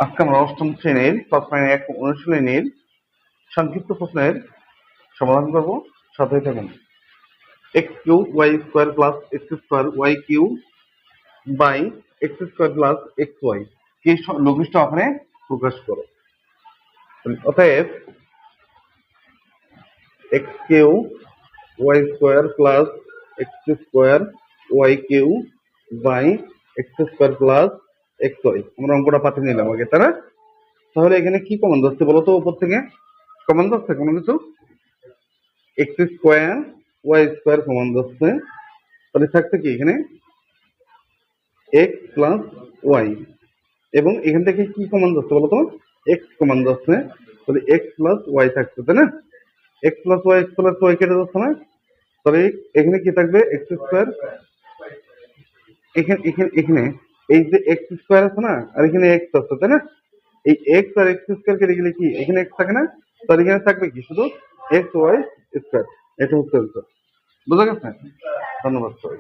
আজকে আমরা অষ্টম শ্রেণীর ক্লাস 9 অনুশীলনীর সংক্ষিপ্ত প্রশ্নের সমাধান করব। সাথে থাকুন। X Q Y square plus X square Y Q by X square plus X Y কে লঘিষ্ঠ আকারে প্রকাশ করো। অতএব X Q Y square plus X square Y Q by X square plus X Y, আমরা অঙ্কটা পাঠিয়ে নিলাম আগে, তাই না? তাহলে এখানে কি কমন যাচ্ছে বলো তো? উপর থেকে কমন যাচ্ছে কোনো কিছু? X square Y square common যাচ্ছে, তাহলে থাকছে কি এখানে এক্স প্লাস ওয়াই, এবং এখান থেকে কি কমন যাচ্ছে বলো তো? এক্স কমন যাচ্ছে, তাহলে এক্স প্লাস ওয়াই থাকছে, তাই না? এক্স প্লাস ওয়াই কেটে যাচ্ছে না? তাহলে এখানে কি থাকবে? এক্স স্কোয়ার, এখানে এখানে এখানে এই যে এক্স স্কোয়ার আছে না, আর এখানে এক্স আছে, তাই না? এই এক্স আর এক্স স্কোয়ার কেটে গেলে কি এখানে এক্স থাকে না? তাহলে এখানে থাকবে কি শুধু এক্স ওয়াই স্কোয়ার। এটা হচ্ছে উত্তর। বোঝা গেছে? ধন্যবাদ সবাই।